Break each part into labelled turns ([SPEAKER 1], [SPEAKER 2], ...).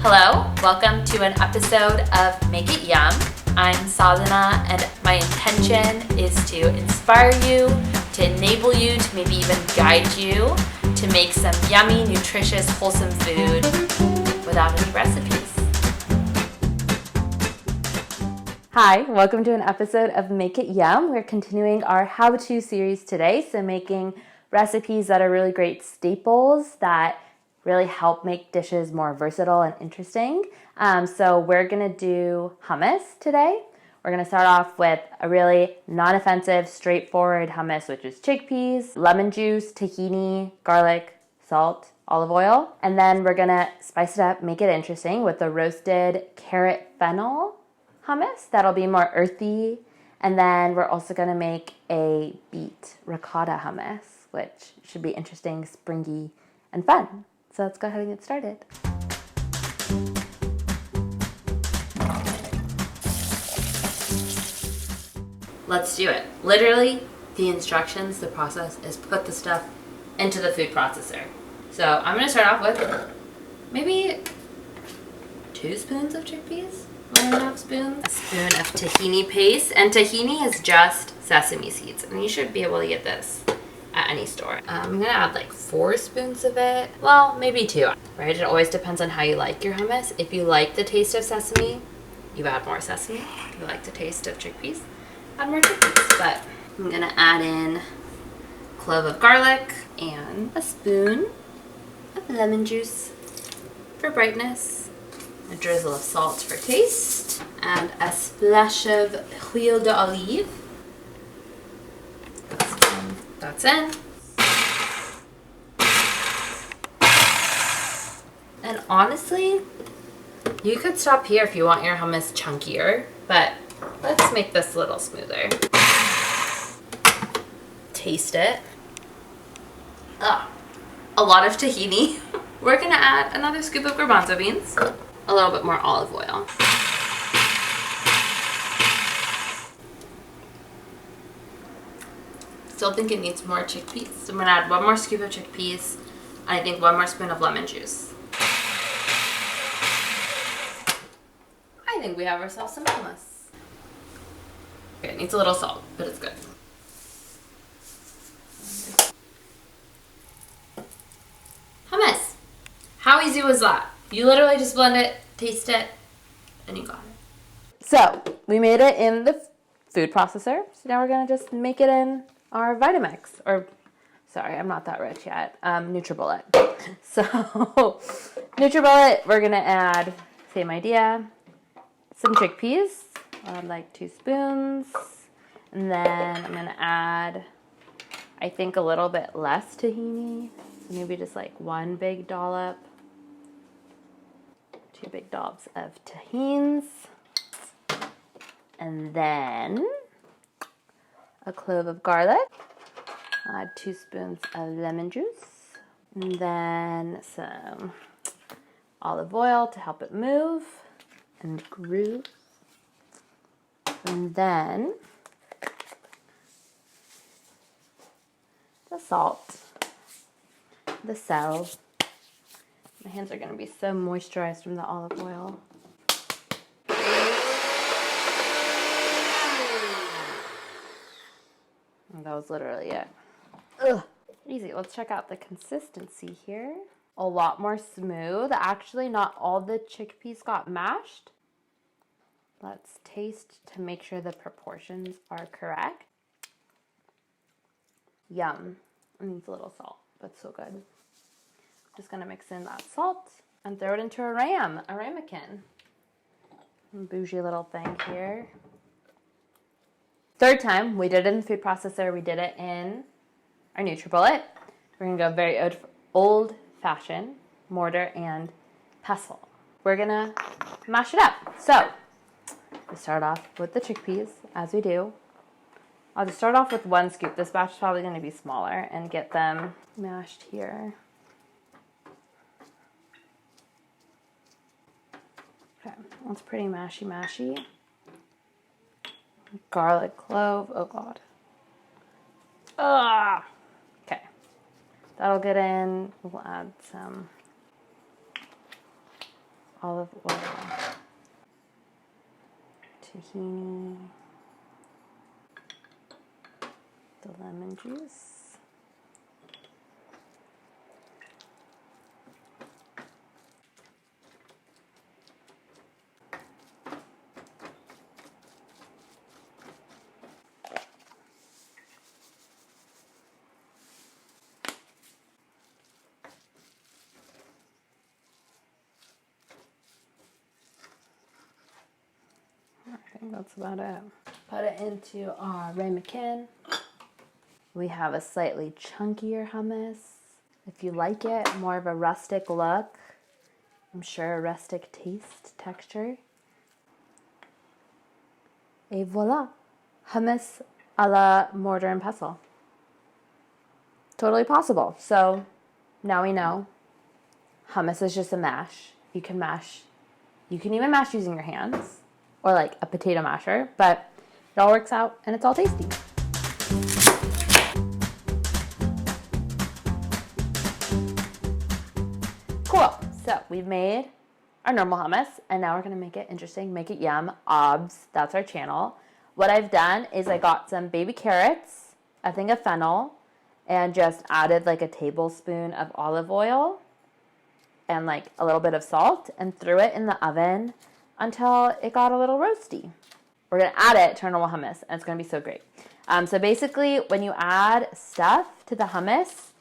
[SPEAKER 1] Hello, welcome to an episode of Make It Yum. I'm Sadhana, and my intention is to inspire you, to enable you, to maybe even guide you to make some yummy, nutritious, wholesome food without any recipes. Hi, welcome to an episode of Make It Yum. We're continuing our how-to series today, so making recipes that are really great staples that really help make dishes more versatile and interesting. So we're gonna do hummus today. We're gonna start off with a really non-offensive, straightforward hummus, which is chickpeas, lemon juice, tahini, garlic, salt, olive oil. And then we're gonna spice it up, make it interesting with the roasted carrot fennel hummus. That'll be more earthy. And then we're also gonna make a beet ricotta hummus, which should be interesting, springy, and fun. So let's go ahead and get started. Let's do it. Literally, the instructions, the process is put the stuff into the food processor. So I'm gonna start off with maybe 2 spoons of chickpeas, 1.5 spoons, a spoon of tahini paste, and tahini is just sesame seeds, and you should be able to get this at any store. I'm gonna add like 4 spoons of it. Well, maybe 2, right? It always depends on how you like your hummus. If you like the taste of sesame, you add more sesame. If you like the taste of chickpeas, add more chickpeas. But I'm gonna add in a clove of garlic and a spoon of lemon juice for brightness, a drizzle of salt for taste, and a splash of huile d'olive. That's in. And honestly, you could stop here if you want your hummus chunkier, but let's make this a little smoother. Taste it. Ugh, a lot of tahini. We're gonna add another scoop of garbanzo beans, a little bit more olive oil. Still think it needs more chickpeas. So I'm gonna add 1 more scoop of chickpeas, and I think 1 more spoon of lemon juice. I think we have ourselves some hummus. Okay, it needs a little salt, but it's good. Hummus. How easy was that? You literally just blend it, taste it, and you got it. So we made it in the food processor. So now we're gonna just make it in our Vitamix, or sorry, I'm not that rich yet, Nutribullet. So Nutribullet, we're gonna add, same idea, some chickpeas. I'll add like 2 spoons, and then I'm gonna add, I think, a little bit less tahini, so maybe just like 1 big dollop, 2 big dollops of tahines, and then a clove of garlic, add 2 spoons of lemon juice, and then some olive oil to help it move and groove, and then the salt, the celery. My hands are going to be so moisturized from the olive oil. That was literally it. Ugh. Easy. Let's check out the consistency here. A lot more smooth. Actually, not all the chickpeas got mashed. Let's taste to make sure the proportions are correct. Yum. It needs a little salt, but so good. Just gonna mix in that salt and throw it into a ramekin. Bougie little thing here. 3rd time, we did it in the food processor, we did it in our Nutribullet. We're gonna go very old-fashioned, mortar and pestle. We're gonna mash it up. So, we start off with the chickpeas, as we do. I'll just start off with 1 scoop. This batch is probably gonna be smaller, and get them mashed here. Okay, that's pretty mashy. Garlic, clove, oh god. Okay, that'll get in. We'll add some olive oil, tahini, the lemon juice. I think that's about it. Put it into our ramekin. We have a slightly chunkier hummus. If you like it, more of a rustic look. I'm sure a rustic taste, texture. Et voila! Hummus a la mortar and pestle. Totally possible. So now we know hummus is just a mash. You can mash. You can even mash using your hands or like a potato masher, but it all works out and it's all tasty. Cool. So we've made our normal hummus and now we're going to make it interesting, make it yum. Obs, that's our channel. What I've done is I got some baby carrots, a thing of fennel, and just added like a tablespoon of olive oil and like a little bit of salt and threw it in the oven until it got a little roasty. We're going to add it to our normal hummus and it's going to be so great. So basically when you add stuff to the hummus,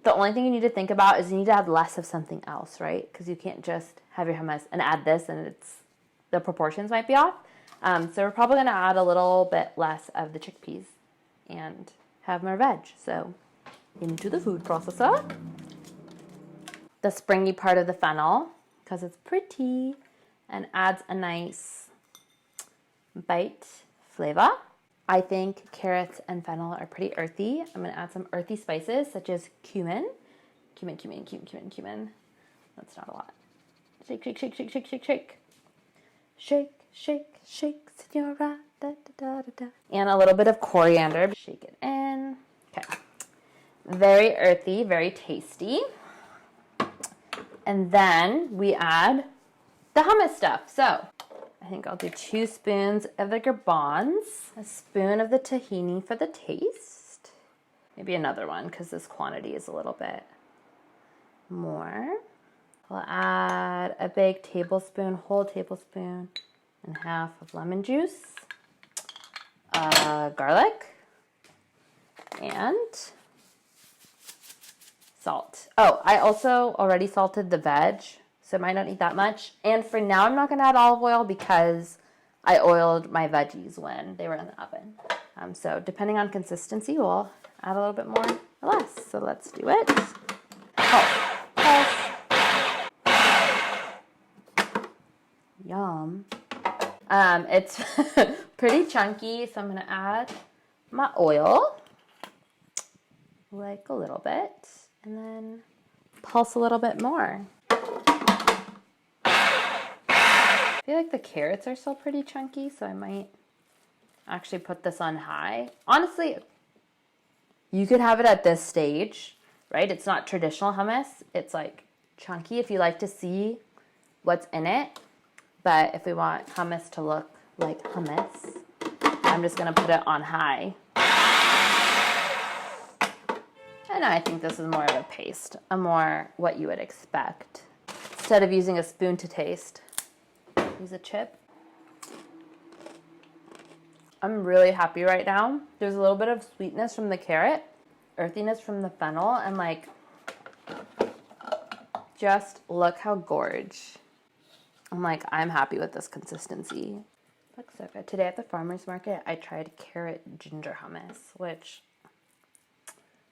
[SPEAKER 1] the only thing you need to think about is you need to add less of something else, right? Because you can't just have your hummus and add this and the proportions might be off. So we're probably going to add a little bit less of the chickpeas and have more veg. So into the food processor. The springy part of the fennel, because it's pretty and adds a nice bite flavor. I think carrots and fennel are pretty earthy. I'm going to add some earthy spices such as cumin. Cumin. That's not a lot. Shake. Shake, senora. Da, da, da, da, da. And a little bit of coriander. Shake it in. Okay. Very earthy, very tasty. And then we add the hummus stuff. So I think I'll do 2 spoons of the garbons, a spoon of the tahini for the taste. Maybe another one because this quantity is a little bit more. I'll add a big tablespoon, whole tablespoon and half of lemon juice, garlic, and salt. Oh, I also already salted the veg, so I might not need that much. And for now, I'm not going to add olive oil because I oiled my veggies when they were in the oven. So depending on consistency, we'll add a little bit more or less. So let's do it. Yum. It's pretty chunky, so I'm going to add my oil, like a little bit, and then pulse a little bit more. I feel like the carrots are still pretty chunky, so I might actually put this on high. Honestly, you could have it at this stage, right? It's not traditional hummus. It's like chunky if you like to see what's in it. But if we want hummus to look like hummus, I'm just going to put it on high. And I think this is more of a paste, a more what you would expect. Instead of using a spoon to taste, use a chip. I'm really happy right now. There's a little bit of sweetness from the carrot, earthiness from the fennel, and like, just look how gorge. I'm happy with this consistency. Looks so good. Today at the farmer's market, I tried carrot ginger hummus, which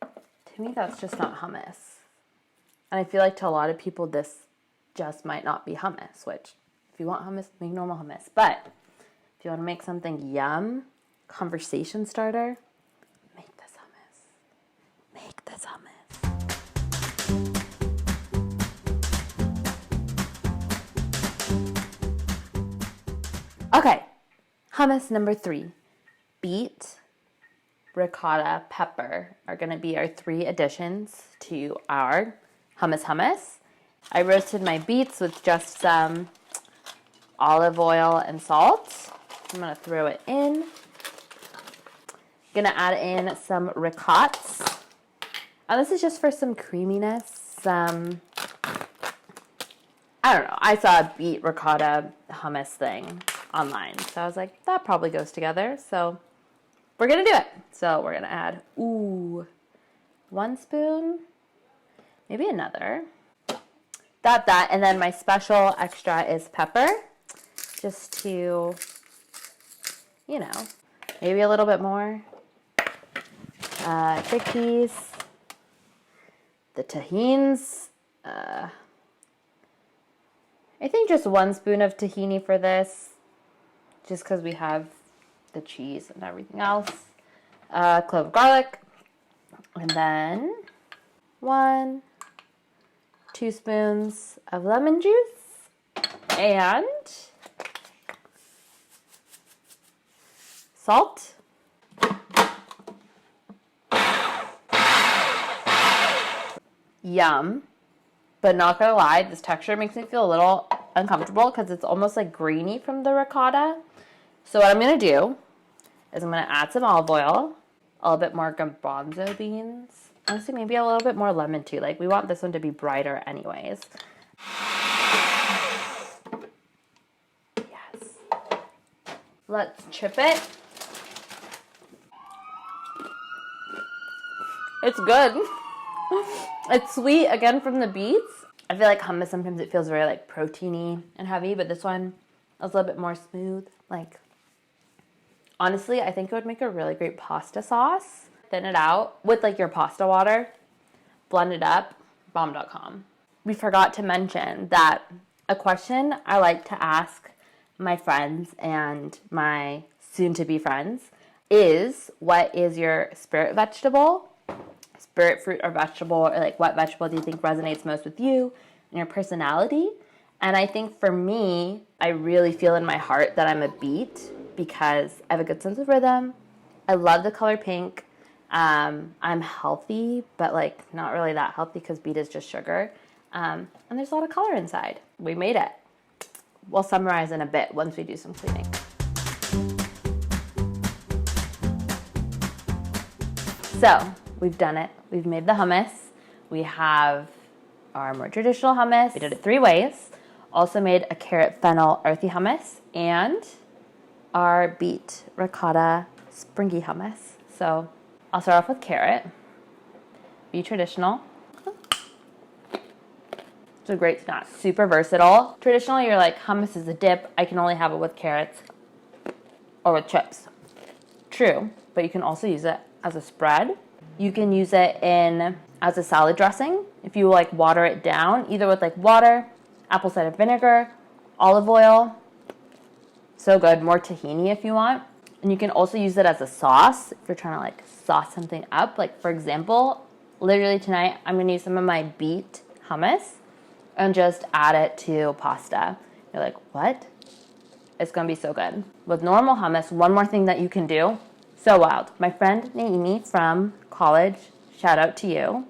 [SPEAKER 1] to me, that's just not hummus. And I feel like to a lot of people, this just might not be hummus, which if you want hummus, make normal hummus. But if you want to make something yum, conversation starter, make this hummus. Make this hummus. Okay, hummus number 3. Beet, ricotta, pepper are going to be our 3 additions to our hummus. I roasted my beets with just some olive oil and salt. I'm gonna throw it in. Gonna add in some ricotta. This is just for some creaminess. I don't know. I saw a beet ricotta hummus thing online. So I was like, that probably goes together. So we're going to do it. So we're going to add, 1 spoon, maybe another. That. And then my special extra is pepper. Just to, maybe a little bit more. Chickpeas. The tahines. I think just 1 spoon of tahini for this, just because we have the cheese and everything else. Clove of garlic, and then 1, 2 spoons of lemon juice, and salt. Yum. But not gonna lie, this texture makes me feel a little uncomfortable because it's almost like grainy from the ricotta. So what I'm gonna do is I'm gonna add some olive oil, a little bit more garbanzo beans, honestly maybe a little bit more lemon too. Like we want this one to be brighter anyways. Yes. Let's chip it. It's good. It's sweet, again, from the beets. I feel like hummus, sometimes it feels very, like, proteiny and heavy, but this one is a little bit more smooth. Like, honestly, I think it would make a really great pasta sauce. Thin it out with, like, your pasta water. Blend it up. Bomb.com. We forgot to mention that a question I like to ask my friends and my soon-to-be friends is, what is your spirit vegetable? Spirit fruit or vegetable, or like what vegetable do you think resonates most with you and your personality? And I think for me, I really feel in my heart that I'm a beet because I have a good sense of rhythm. I love the color pink. I'm healthy, but like not really that healthy because beet is just sugar. And there's a lot of color inside. We made it. We'll summarize in a bit once we do some cleaning. So we've done it. We've made the hummus. We have our more traditional hummus. We did it 3 ways. Also made a carrot fennel earthy hummus and our beet ricotta springy hummus. So I'll start off with carrot. Be traditional. It's a great snack. Super versatile. Traditionally, you're like, hummus is a dip. I can only have it with carrots or with chips. True, but you can also use it as a spread. You can use it as a salad dressing if you like water it down, either with like water, apple cider vinegar, olive oil. So good. More tahini if you want. And you can also use it as a sauce if you're trying to like sauce something up. Like for example, literally tonight I'm gonna use some of my beet hummus and just add it to pasta. You're like, what? It's gonna be so good. With normal hummus, one more thing that you can do. So wild. My friend Naomi from college, shout out to you.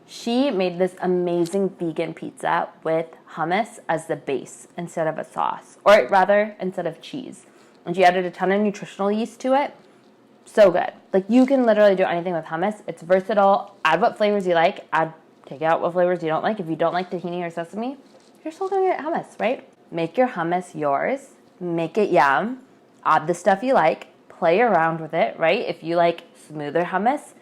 [SPEAKER 1] She made this amazing vegan pizza with hummus as the base instead of a sauce, or rather instead of cheese. And she added a ton of nutritional yeast to it. So good. Like you can literally do anything with hummus. It's versatile. Add what flavors you like. Take out what flavors you don't like. If you don't like tahini or sesame, you're still gonna get hummus, right? Make your hummus yours. Make it yum. Add the stuff you like. Play around with it, right? If you like smoother hummus,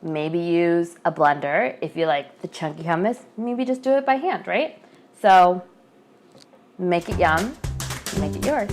[SPEAKER 1] maybe use a blender. If you like the chunky hummus, maybe just do it by hand, right? So make it yum, make it yours.